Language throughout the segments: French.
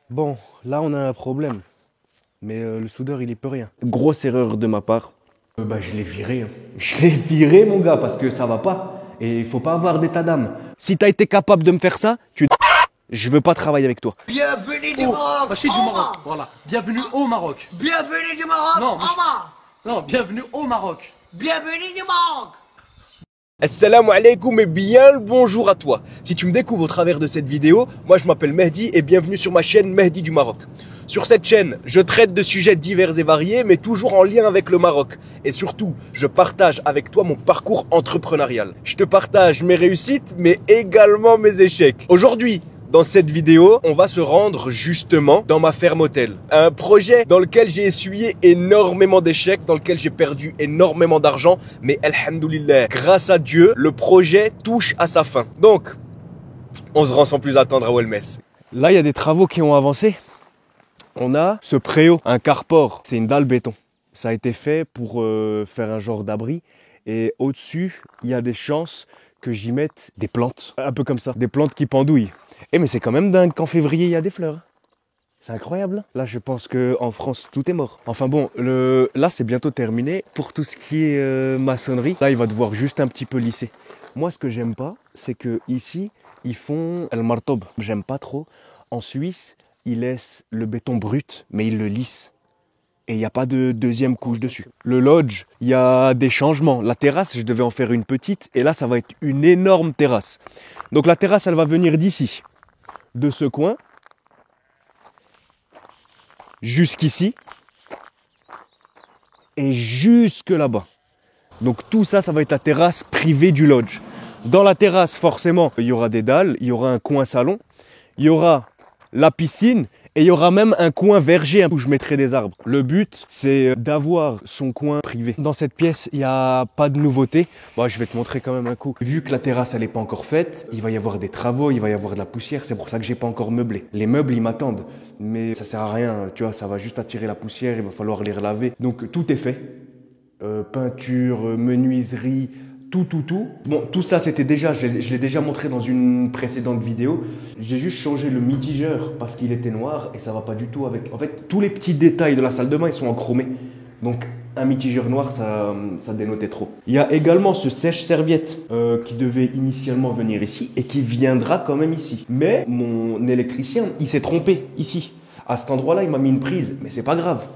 Bon, là on a un problème. Mais le soudeur, il y peut rien. Grosse erreur de ma part. Je l'ai viré, hein. Je l'ai viré, mon gars, parce que ça va pas. Et il faut pas avoir d'état d'âme. Si t'as été capable de me faire ça, je veux pas travailler avec toi. Bienvenue du Maroc, Machine du Maroc, voilà. Bienvenue au Maroc. Bienvenue du Maroc, Non, Omar. non, bienvenue au Maroc. Bienvenue du Maroc. Assalamu alaikum et bien le bonjour à toi. Si tu me découvres au travers de cette vidéo, moi je m'appelle Mehdi et bienvenue sur ma chaîne Mehdi du Maroc. Sur cette chaîne, je traite de sujets divers et variés, mais toujours en lien avec le Maroc. Et surtout, je partage avec toi mon parcours entrepreneurial. Je te partage mes réussites, mais également mes échecs. Aujourd'hui, dans cette vidéo, on va se rendre justement dans ma ferme hôtel. Un projet dans lequel j'ai essuyé énormément d'échecs, dans lequel j'ai perdu énormément d'argent. Mais alhamdoulilah, grâce à Dieu, le projet touche à sa fin. Donc, on se rend sans plus attendre à Welmès. Là, il y a des travaux qui ont avancé. On a ce préau, un carport. C'est une dalle béton. Ça a été fait pour faire un genre d'abri. Et au-dessus, il y a des chances que j'y mette des plantes. Un peu comme ça. Des plantes qui pendouillent. Mais c'est quand même dingue qu'en février, il y a des fleurs. C'est incroyable. Là, je pense qu'en France, tout est mort. Enfin bon, là, c'est bientôt terminé. Pour tout ce qui est maçonnerie, là, il va devoir juste un petit peu lisser. Moi, ce que j'aime pas, c'est que ici, ils font el martob. J'aime pas trop. En Suisse, ils laissent le béton brut, mais ils le lissent. Et il n'y a pas de deuxième couche dessus. Le lodge, il y a des changements. La terrasse, je devais en faire une petite. Et là, ça va être une énorme terrasse. Donc la terrasse, elle va venir d'ici, de ce coin, jusqu'ici, et jusque là-bas. Donc tout ça, ça va être la terrasse privée du lodge. Dans la terrasse, forcément, il y aura des dalles, il y aura un coin salon, il y aura la piscine, et il y aura même un coin verger où je mettrai des arbres. Le but, c'est d'avoir son coin privé. Dans cette pièce, il n'y a pas de nouveauté. Bon, je vais te montrer quand même un coup. Vu que la terrasse, elle n'est pas encore faite, il va y avoir des travaux, il va y avoir de la poussière. C'est pour ça que j'ai pas encore meublé. Les meubles, ils m'attendent. Mais ça sert à rien, tu vois, ça va juste attirer la poussière, il va falloir les relaver. Donc tout est fait. Peinture, menuiserie, tout. Bon, tout ça, c'était déjà, je l'ai déjà montré dans une précédente vidéo. J'ai juste changé le mitigeur parce qu'il était noir et ça va pas du tout avec... En fait, tous les petits détails de la salle de bain, ils sont en chromé. Donc, un mitigeur noir, ça dénotait trop. Il y a également ce sèche-serviette qui devait initialement venir ici et qui viendra quand même ici. Mais mon électricien, il s'est trompé ici. À cet endroit-là, il m'a mis une prise, mais c'est pas grave.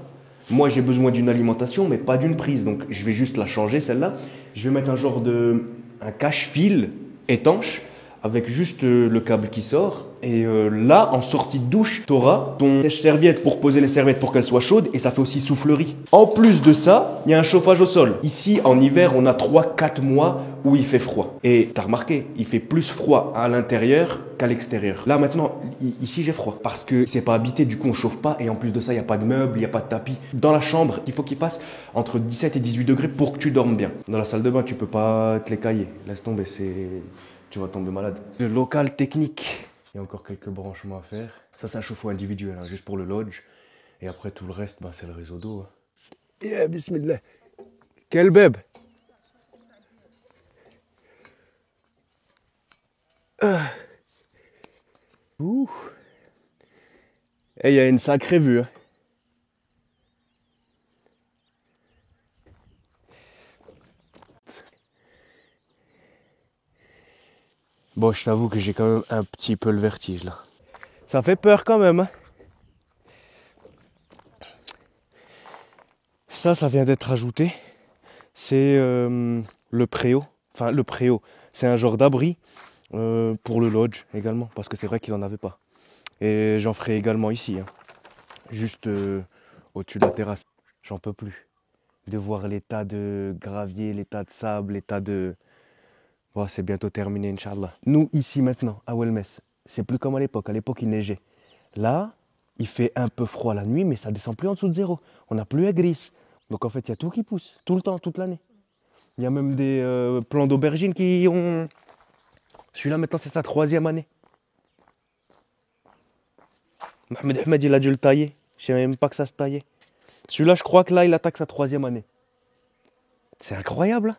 Moi, j'ai besoin d'une alimentation, mais pas d'une prise. Donc, je vais juste la changer, celle-là. Je vais mettre un cache-fil étanche avec juste le câble qui sort. Et là, en sortie de douche, tu auras ton sèche-serviette pour poser les serviettes pour qu'elles soient chaudes. Et ça fait aussi soufflerie. En plus de ça, il y a un chauffage au sol. Ici, en hiver, on a 3-4 mois où il fait froid. Et tu as remarqué, il fait plus froid à l'intérieur qu'à l'extérieur. Là, maintenant, ici, j'ai froid. Parce que c'est pas habité, du coup, on chauffe pas. Et en plus de ça, il n'y a pas de meubles, il n'y a pas de tapis. Dans la chambre, il faut qu'il fasse entre 17 et 18 degrés pour que tu dormes bien. Dans la salle de bain, tu peux pas te les cailler. Laisse tomber, tu vas tomber malade. Le local technique. Il y a encore quelques branchements à faire. Ça, c'est un chauffe-eau individuel, hein, juste pour le lodge. Et après, tout le reste, c'est le réseau d'eau. Hein. Yeah, bismillah. Quel beb. Ouh. Et il y a une sacrée vue. Hein. Bon, je t'avoue que j'ai quand même un petit peu le vertige là. Ça fait peur quand même. Hein. Ça vient d'être ajouté. C'est le préau. Enfin, le préau. C'est un genre d'abri pour le lodge également. Parce que c'est vrai qu'il n'en avait pas. Et j'en ferai également ici. Hein. Juste au-dessus de la terrasse. J'en peux plus. De voir l'état de gravier, l'état de sable, l'état de... Bon, c'est bientôt terminé, Inch'Allah. Nous, ici, maintenant, à Welmès, c'est plus comme à l'époque. À l'époque, il neigeait. Là, il fait un peu froid la nuit, mais ça descend plus en dessous de zéro. On n'a plus à gris. Donc, en fait, il y a tout qui pousse, tout le temps, toute l'année. Il y a même des plants d'aubergines qui ont... Celui-là, maintenant, c'est sa 3e année. Mohamed Ahmed, il a dû le tailler. Je ne savais même pas que ça se taillait. Celui-là, je crois que là, il attaque sa 3e année. C'est incroyable. Hein.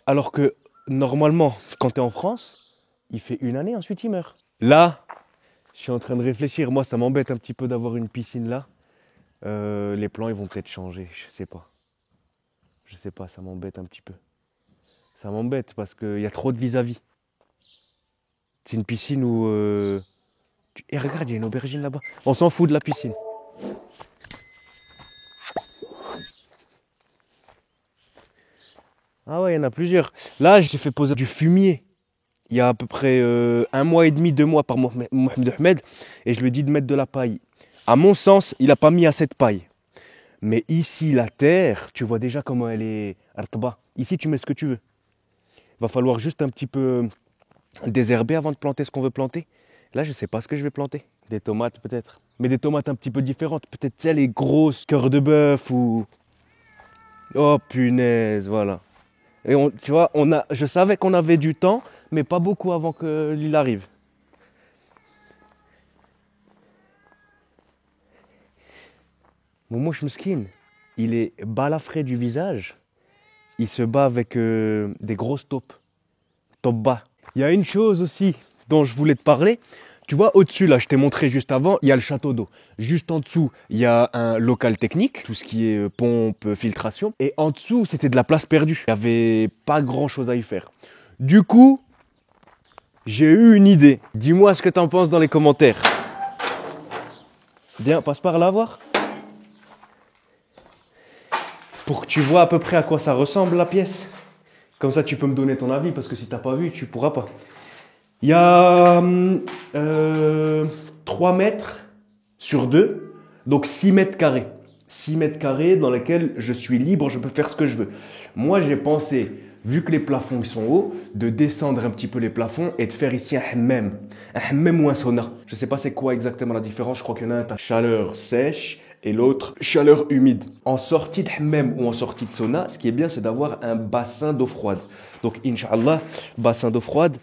Alors que, normalement, quand tu es en France, il fait 1 année, ensuite il meurt. Là, Je suis en train de réfléchir. Moi, ça m'embête un petit peu d'avoir une piscine là. Les plans, ils vont peut-être changer. Je sais pas. Je sais pas, ça m'embête un petit peu. Ça m'embête parce qu'il y a trop de vis-à-vis. C'est une piscine où... Et regarde, il y a une aubergine là-bas. On s'en fout de la piscine. Ah ouais, il y en a plusieurs. Là, j'ai fait poser du fumier. Il y a à peu près 1 mois et demi, 2 mois par Mohamed Ahmed. Et je lui ai dit de mettre de la paille. À mon sens, il n'a pas mis assez de paille. Mais ici, la terre, tu vois déjà comment elle est artba. Ici, tu mets ce que tu veux. Il va falloir juste un petit peu désherber avant de planter ce qu'on veut planter. Là, je ne sais pas ce que je vais planter. Des tomates peut-être. Mais des tomates un petit peu différentes. Peut-être, tu sais, les grosses cœurs de bœuf ou... Oh punaise, voilà. Et tu vois, je savais qu'on avait du temps, mais pas beaucoup avant qu'il arrive. Moumouche Mskin, il est balafré du visage. Il se bat avec des grosses taupes. Top bas. Il y a une chose aussi dont je voulais te parler. Tu vois, au-dessus, là, je t'ai montré juste avant, il y a le château d'eau. Juste en dessous, il y a un local technique, tout ce qui est pompe, filtration. Et en dessous, c'était de la place perdue. Il n'y avait pas grand-chose à y faire. Du coup, j'ai eu une idée. Dis-moi ce que tu en penses dans les commentaires. Viens, passe par là voir. Pour que tu vois à peu près à quoi ça ressemble la pièce. Comme ça, tu peux me donner ton avis, parce que si tu n'as pas vu, tu ne pourras pas. Il y a 3 mètres sur 2, donc 6 mètres carrés. 6 mètres carrés dans lesquels je suis libre, je peux faire ce que je veux. Moi, j'ai pensé, vu que les plafonds sont hauts, de descendre un petit peu les plafonds et de faire ici un hammam ou un sauna. Je ne sais pas c'est quoi exactement la différence, je crois qu'il y en a un, chaleur sèche et l'autre, chaleur humide. En sortie de hammam ou en sortie de sauna, ce qui est bien, c'est d'avoir un bassin d'eau froide. Donc, Inch'Allah, bassin d'eau froide,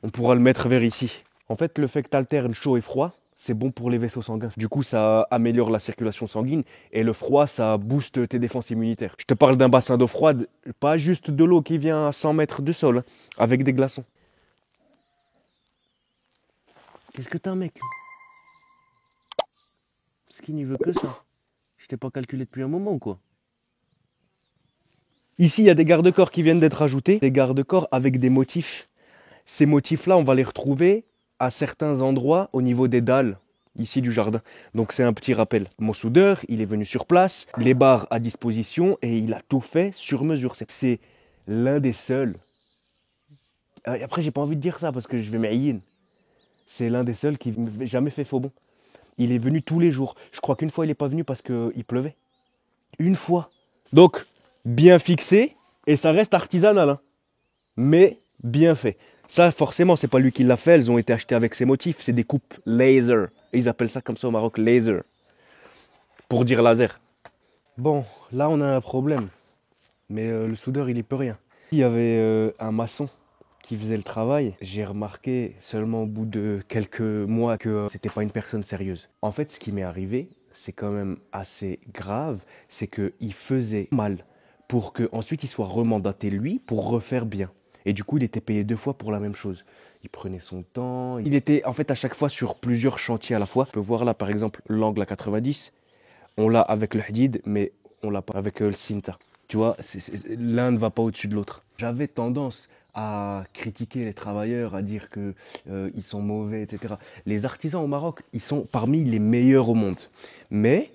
on pourra le mettre vers ici. En fait, le fait que tu alternes chaud et froid, c'est bon pour les vaisseaux sanguins. Du coup, ça améliore la circulation sanguine et le froid, ça booste tes défenses immunitaires. Je te parle d'un bassin d'eau froide, pas juste de l'eau qui vient à 100 mètres du sol, hein, avec des glaçons. Qu'est-ce que t'as, mec? Skin, il veut que ça. Je t'ai pas calculé depuis un moment, quoi. Ici, il y a des garde-corps qui viennent d'être ajoutés. Des garde-corps avec des motifs. Ces motifs-là, on va les retrouver à certains endroits au niveau des dalles, ici du jardin. Donc c'est un petit rappel. Mon soudeur, il est venu sur place, les barres à disposition et il a tout fait sur mesure. C'est l'un des seuls. Après, j'ai pas envie de dire ça parce que je vais m'aïn. C'est l'un des seuls qui n'a jamais fait faux bon. Il est venu tous les jours. Je crois qu'une fois, il n'est pas venu parce qu'il pleuvait. Une fois. Donc, bien fixé et ça reste artisanal. Hein. Mais bien fait. Ça, forcément, c'est pas lui qui l'a fait. Elles ont été achetées avec ses motifs. C'est des coupes laser. Et ils appellent ça comme ça au Maroc, laser. Pour dire laser. Bon, là, on a un problème. Mais le soudeur, il y peut rien. Il y avait un maçon qui faisait le travail. J'ai remarqué seulement au bout de quelques mois que c'était pas une personne sérieuse. En fait, ce qui m'est arrivé, c'est quand même assez grave. C'est qu'il faisait mal pour qu'ensuite il soit remandaté lui pour refaire bien. Et du coup, il était payé 2 fois pour la même chose. Il prenait son temps. Il était en fait à chaque fois sur plusieurs chantiers à la fois. On peut voir là par exemple l'angle à 90. On l'a avec le hadid, mais on l'a pas avec le Sinta. Tu vois, l'un ne va pas au-dessus de l'autre. J'avais tendance à critiquer les travailleurs, à dire que ils sont mauvais, etc. Les artisans au Maroc, ils sont parmi les meilleurs au monde. Mais,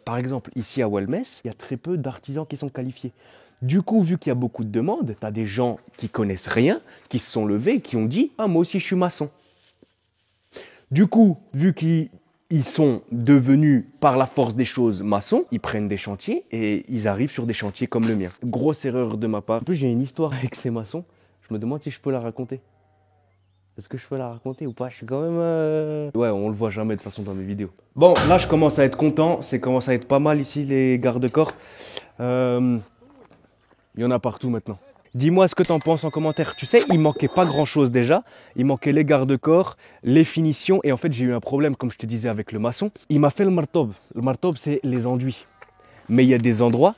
par exemple, ici à Walmès, il y a très peu d'artisans qui sont qualifiés. Du coup, vu qu'il y a beaucoup de demandes, tu as des gens qui connaissent rien, qui se sont levés, qui ont dit « Ah, moi aussi, je suis maçon ». Du coup, vu qu'ils sont devenus, par la force des choses, maçons, ils prennent des chantiers et ils arrivent sur des chantiers comme le mien. Grosse erreur de ma part. En plus, j'ai une histoire avec ces maçons. Je me demande si je peux la raconter. Est-ce que je peux la raconter ou pas? Je suis quand même... Ouais, on le voit jamais de toute façon dans mes vidéos. Bon, là, je commence à être content. Ça commence à être pas mal ici, les garde-corps. Il y en a partout maintenant. Dis-moi ce que tu en penses en commentaire. Tu sais, il manquait pas grand-chose déjà. Il manquait les garde-corps, les finitions. Et en fait, j'ai eu un problème, comme je te disais, avec le maçon. Il m'a fait le martob. Le martob, c'est les enduits. Mais il y a des endroits...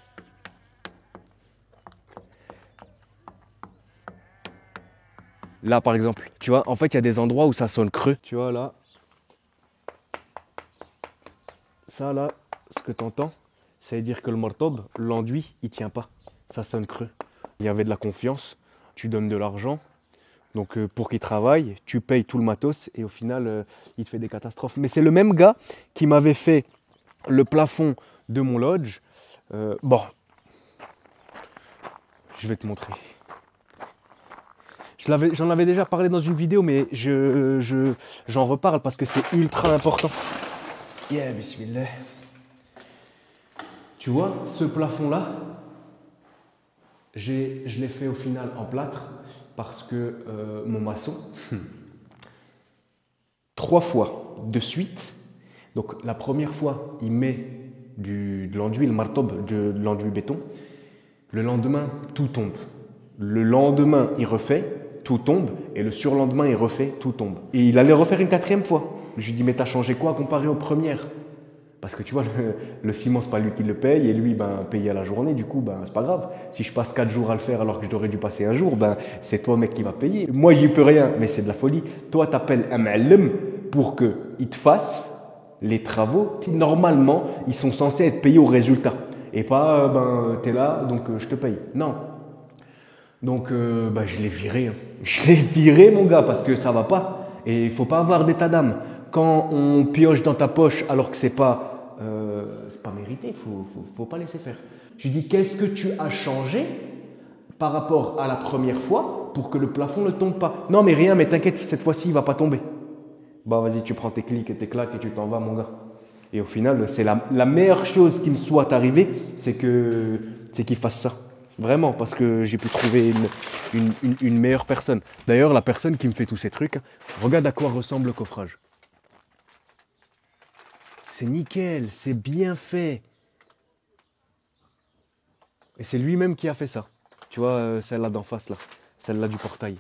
Là, par exemple, tu vois, en fait, il y a des endroits où ça sonne creux. Tu vois, là, Ça là, ce que tu entends, ça veut dire que le martob, l'enduit, il tient pas. Ça sonne creux. Il y avait de la confiance, tu donnes de l'argent. Donc pour qu'il travaille, tu payes tout le matos et au final, il te fait des catastrophes. Mais c'est le même gars qui m'avait fait le plafond de mon lodge. Bon, je vais te montrer. J'en avais déjà parlé dans une vidéo, mais j'en reparle parce que c'est ultra important. Yeah, bismillah. Tu vois, ce plafond-là, je l'ai fait au final en plâtre parce que mon maçon, 3 fois de suite, donc la première fois, il met de l'enduit, le martob, de l'enduit béton. Le lendemain, tout tombe. Le lendemain, il refait, tout tombe. Et le surlendemain, il refait, tout tombe. Et il allait refaire une 4e fois. Je lui dis, mais t'as changé quoi comparé aux premières? Parce que tu vois, le ciment, c'est pas lui qui le paye. Et lui, paye à la journée. Du coup, c'est pas grave. Si je passe 4 jours à le faire alors que j'aurais dû passer un jour, c'est toi, mec, qui va payer. Moi, j'y peux rien. Mais c'est de la folie. Toi, t'appelles un ma'allem pour qu'il te fasse les travaux. Normalement, ils sont censés être payés au résultat. Et pas, t'es là, donc je te paye. Non. Donc, je l'ai viré. Je l'ai viré, mon gars, parce que ça va pas. Et il faut pas avoir d'état d'âme. Quand on pioche dans ta poche alors que c'est pas mérité, faut pas laisser faire. Je dis, qu'est-ce que tu as changé par rapport à la première fois pour que le plafond ne tombe pas? Non, mais rien, mais t'inquiète, cette fois-ci, il va pas tomber. Vas-y, tu prends tes clics et tes claques et tu t'en vas, mon gars. Et au final, c'est la meilleure chose qui me soit arrivée, c'est qu'il fasse ça. Vraiment, parce que j'ai pu trouver une meilleure personne. D'ailleurs, la personne qui me fait tous ces trucs, regarde à quoi ressemble le coffrage. C'est nickel, c'est bien fait. Et c'est lui-même qui a fait ça. Tu vois, celle-là d'en face, là. Celle-là du portail.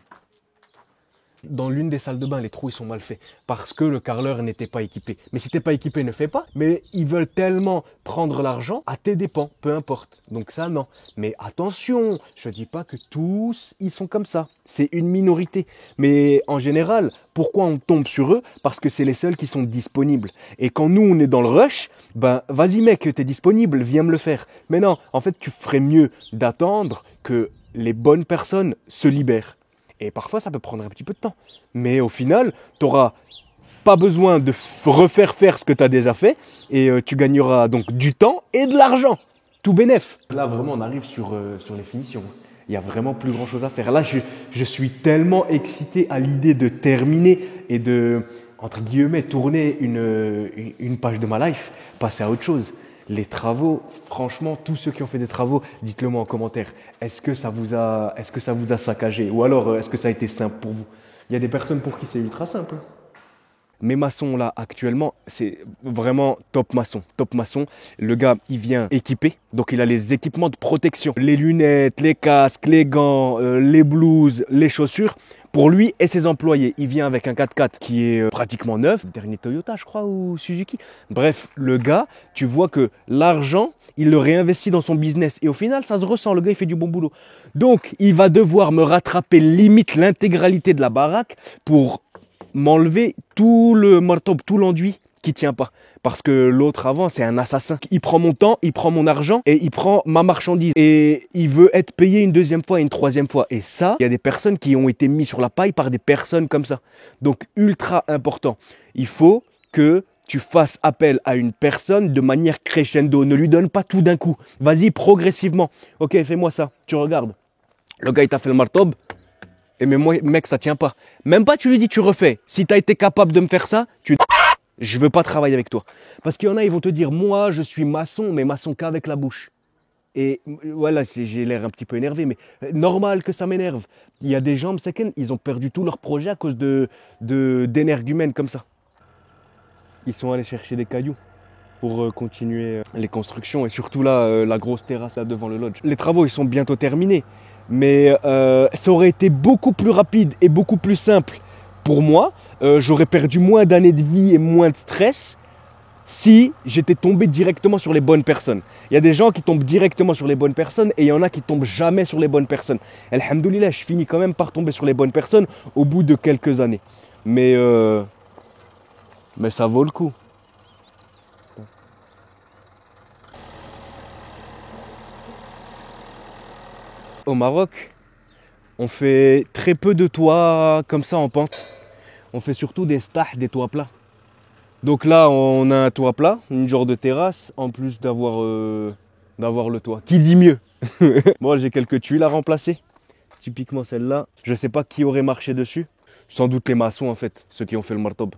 Dans l'une des salles de bain, les trous ils sont mal faits parce que le carreleur n'était pas équipé. Mais si t'es pas équipé, ne fais pas. Mais ils veulent tellement prendre l'argent à tes dépens, peu importe. Donc ça, non. Mais attention, je dis pas que tous ils sont comme ça. C'est une minorité. Mais en général, pourquoi on tombe sur eux? Parce que c'est les seuls qui sont disponibles. Et quand nous on est dans le rush, vas-y mec, t'es disponible, viens me le faire. Mais non, en fait, tu ferais mieux d'attendre que les bonnes personnes se libèrent. Et parfois, ça peut prendre un petit peu de temps. Mais au final, tu n'auras pas besoin de refaire faire ce que tu as déjà fait. Et tu gagneras donc du temps et de l'argent. Tout bénef. Là, vraiment, on arrive sur les finitions. Il n'y a vraiment plus grand-chose à faire. Là, je suis tellement excité à l'idée de terminer et de, entre guillemets, tourner une page de ma life, passer à autre chose. Les travaux, franchement, tous ceux qui ont fait des travaux, dites-le moi en commentaire. Est-ce que ça vous a saccagé? Ou alors, est-ce que ça a été simple pour vous? Il y a des personnes pour qui c'est ultra simple. Mes maçons là, actuellement, c'est vraiment top maçon. Top maçon. Le gars, il vient équipé. Donc, il a les équipements de protection. Les lunettes, les casques, les gants, les blouses, les chaussures. Pour lui et ses employés, il vient avec un 4x4 qui est pratiquement neuf, dernier Toyota je crois ou Suzuki. Bref, le gars, tu vois que l'argent, il le réinvestit dans son business et au final, ça se ressent, le gars il fait du bon boulot. Donc, il va devoir me rattraper limite l'intégralité de la baraque pour m'enlever tout le martob, tout l'enduit qui tient pas. Parce que l'autre avant, c'est un assassin. Il prend mon temps, il prend mon argent et il prend ma marchandise. Et il veut être payé une 2e fois et une 3e fois. Et ça, il y a des personnes qui ont été mises sur la paille par des personnes comme ça. Donc, ultra important. Il faut que tu fasses appel à une personne de manière crescendo. Ne lui donne pas tout d'un coup. Vas-y, progressivement. Ok, fais-moi ça. Tu regardes. Le gars, il t'a fait le martob. Et mais moi, mec, ça tient pas. Même pas, tu lui dis, tu refais. Si tu as été capable de me faire ça, je veux pas travailler avec toi. Parce qu'il y en a, ils vont te dire, moi, je suis maçon, mais maçon qu'avec la bouche. Et voilà, j'ai l'air un petit peu énervé, mais normal que ça m'énerve. Il y a des gens, ils ont perdu tout leur projet à cause d'énergumènes comme ça. Ils sont allés chercher des cailloux pour continuer les constructions. Et surtout là, la grosse terrasse là devant le lodge. Les travaux, ils sont bientôt terminés. Mais ça aurait été beaucoup plus rapide et beaucoup plus simple pour moi. J'aurais perdu moins d'années de vie et moins de stress si j'étais tombé directement sur les bonnes personnes. Il y a des gens qui tombent directement sur les bonnes personnes et il y en a qui tombent jamais sur les bonnes personnes. Alhamdoulilah, je finis quand même par tomber sur les bonnes personnes au bout de quelques années. Mais ça vaut le coup. au Maroc, on fait très peu de toits comme ça en pente. On fait surtout des stahs, des toits plats. Donc là, on a un toit plat, une genre de terrasse, en plus d'avoir le toit. Qui dit mieux? Moi, j'ai quelques tuiles à remplacer. Typiquement celle-là. Je ne sais pas qui aurait marché dessus. Sans doute les maçons, en fait, ceux qui ont fait le martob.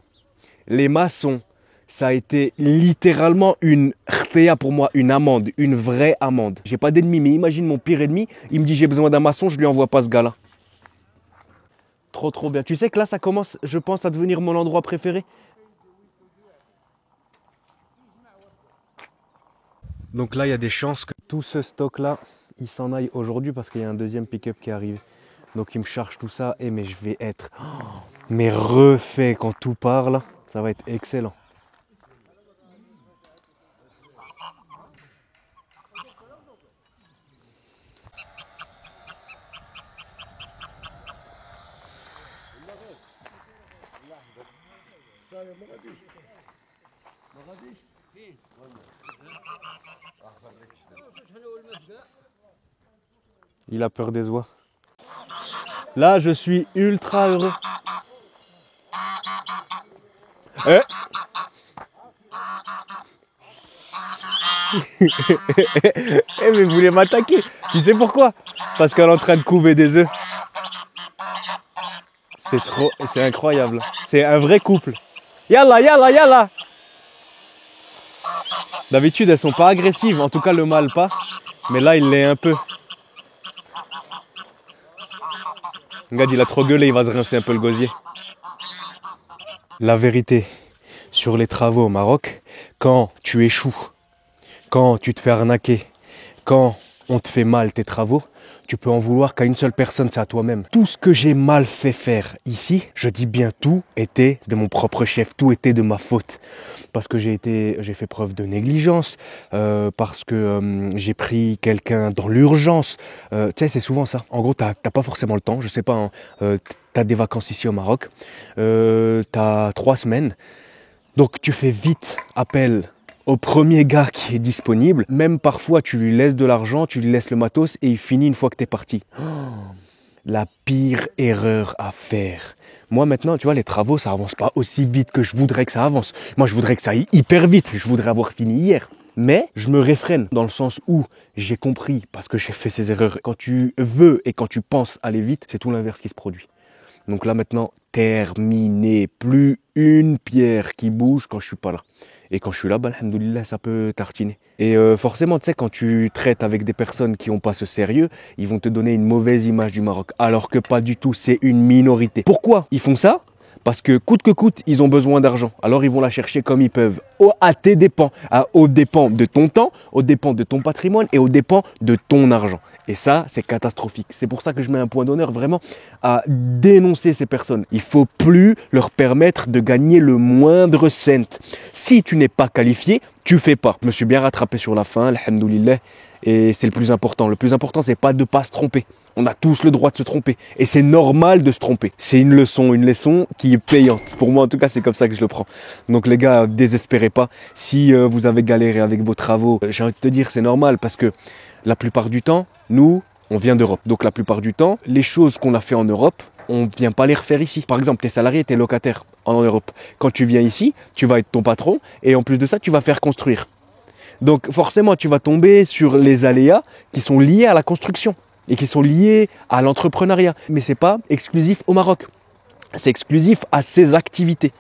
Les maçons, ça a été littéralement une khtéa pour moi, une amende, une vraie amende. J'ai pas d'ennemi, mais imagine mon pire ennemi, il me dit j'ai besoin d'un maçon, je lui envoie pas ce gars-là. Trop bien. Tu sais que là, ça commence, je pense, à devenir mon endroit préféré. Donc là, il y a des chances que tout ce stock-là, il s'en aille aujourd'hui parce qu'il y a un deuxième pick-up qui arrive. Donc il me charge tout ça, et mais je vais être mais refait quand tout part là. Ça va être excellent. Il a peur des oies. Là, je suis ultra heureux. Eh mais vous voulez m'attaquer. Tu sais pourquoi? Parce qu'elle est en train de couver des œufs. C'est incroyable. C'est un vrai couple. Yalla. D'habitude, elles sont pas agressives. En tout cas, le mâle pas. Mais là, il l'est un peu. Regarde, il a trop gueulé. Il va se rincer un peu le gosier. La vérité sur les travaux au Maroc, quand tu échoues, quand tu te fais arnaquer, quand on te fait mal tes travaux, tu peux en vouloir qu'à une seule personne, c'est à toi-même. Tout ce que j'ai mal fait faire ici, je dis bien tout, était de mon propre chef, tout était de ma faute. Parce que j'ai fait preuve de négligence, parce que j'ai pris quelqu'un dans l'urgence. Tu sais, c'est souvent ça. En gros, t'as pas forcément le temps, je sais pas, hein, t'as des vacances ici au Maroc, t'as 3 semaines, donc tu fais vite appel au premier gars qui est disponible. Même parfois, tu lui laisses de l'argent, tu lui laisses le matos et il finit une fois que tu es parti. Oh, la pire erreur à faire. Moi maintenant, tu vois, les travaux, ça avance pas aussi vite que je voudrais que ça avance. Moi, je voudrais que ça aille hyper vite. Je voudrais avoir fini hier. Mais je me réfrène dans le sens où j'ai compris, parce que j'ai fait ces erreurs. Quand tu veux et quand tu penses aller vite, c'est tout l'inverse qui se produit. Donc là maintenant, terminé. Plus une pierre qui bouge quand je suis pas là. Et quand je suis là, bah, alhamdoulilah, ça peut tartiner. Et forcément, tu sais, quand tu traites avec des personnes qui n'ont pas ce sérieux, ils vont te donner une mauvaise image du Maroc. Alors que pas du tout, c'est une minorité. Pourquoi ils font ça? Parce que coûte que coûte, ils ont besoin d'argent. Alors ils vont la chercher comme ils peuvent. À tes dépens. Aux dépens de ton temps, aux dépens de ton patrimoine et aux dépens de ton argent. Et ça, c'est catastrophique. C'est pour ça que je mets un point d'honneur vraiment à dénoncer ces personnes. Il ne faut plus leur permettre de gagner le moindre cent. Si tu n'es pas qualifié, tu fais pas. Je me suis bien rattrapé sur la fin, alhamdoulilah. Et c'est le plus important. Le plus important, c'est pas de pas se tromper. On a tous le droit de se tromper. Et c'est normal de se tromper. C'est une leçon qui est payante. Pour moi, en tout cas, c'est comme ça que je le prends. Donc les gars, désespérez pas. Si vous avez galéré avec vos travaux, j'ai envie de te dire, c'est normal parce que la plupart du temps, nous, on vient d'Europe. Donc la plupart du temps, les choses qu'on a fait en Europe, on ne vient pas les refaire ici. Par exemple, tes salariés, tes locataires en Europe. Quand tu viens ici, tu vas être ton patron et en plus de ça, tu vas faire construire. Donc forcément, tu vas tomber sur les aléas qui sont liés à la construction et qui sont liés à l'entrepreneuriat. Mais ce n'est pas exclusif au Maroc. C'est exclusif à ces activités.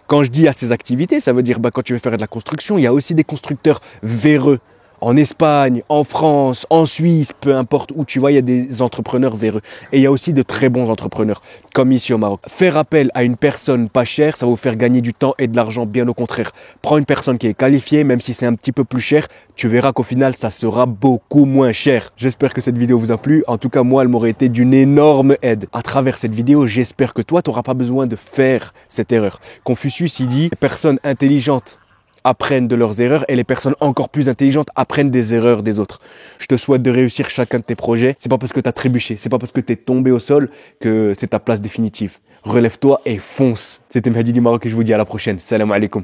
Quand je dis à ces activités, ça veut dire quand tu veux faire de la construction, il y a aussi des constructeurs véreux. En Espagne, en France, en Suisse, peu importe où tu vas, il y a des entrepreneurs véreux. Et il y a aussi de très bons entrepreneurs, comme ici au Maroc. Faire appel à une personne pas chère, ça va vous faire gagner du temps et de l'argent, bien au contraire. Prends une personne qui est qualifiée, même si c'est un petit peu plus cher, tu verras qu'au final, ça sera beaucoup moins cher. J'espère que cette vidéo vous a plu. En tout cas, moi, elle m'aurait été d'une énorme aide. À travers cette vidéo, j'espère que toi, tu n'auras pas besoin de faire cette erreur. Confucius, il dit, les personnes intelligentes apprennent de leurs erreurs et les personnes encore plus intelligentes apprennent des erreurs des autres. Je te souhaite de réussir chacun de tes projets. C'est pas parce que tu as trébuché, c'est pas parce que tu es tombé au sol que c'est ta place définitive. Relève-toi et fonce. C'était Mehdi du Maroc et je vous dis à la prochaine. Salam alaikum.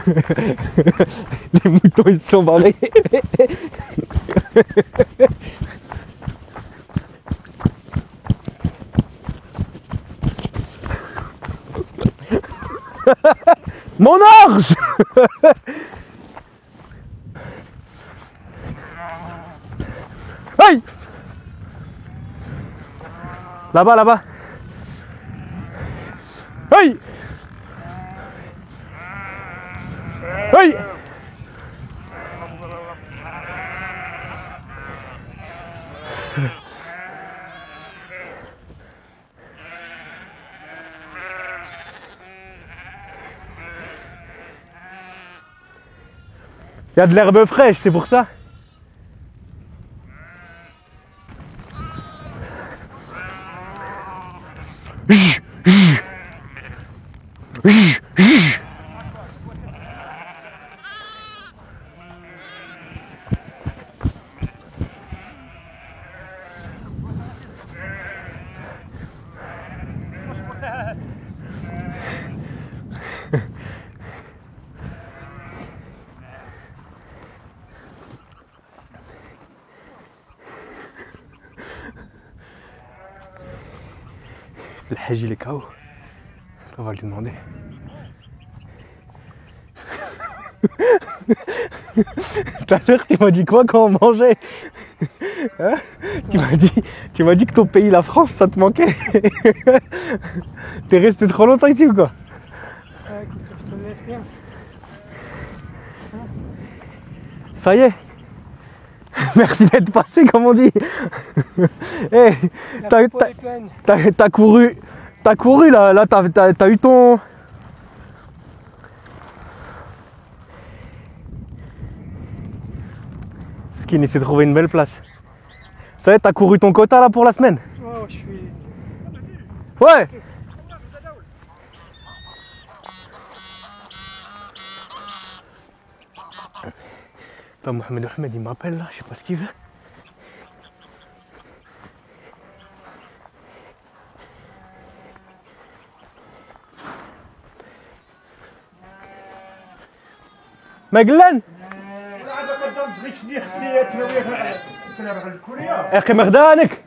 Les moutons ils se sont barrés. Mon orge. Aïe. Là-bas, là-bas. Aïe. Aïe. Il y a de l'herbe fraîche, c'est pour ça. Le Hajj il est KO. On va lui demander. Tout à l'heure tu m'as dit quoi quand on mangeait, hein? Tu m'as dit que ton pays, la France, ça te manquait. T'es resté trop longtemps ici ou quoi? Écoute, je te laisse bien. Ça y est. Merci d'être passé comme on dit. Hey, t'as couru là t'as eu ton... Skin essaie de trouver une belle place. Ça y est, t'as couru ton quota là pour la semaine? Oh, je suis... Ouais. Attends, Mohamed il m'appelle là, je sais pas ce qu'il veut. مقلن اخي مغدانك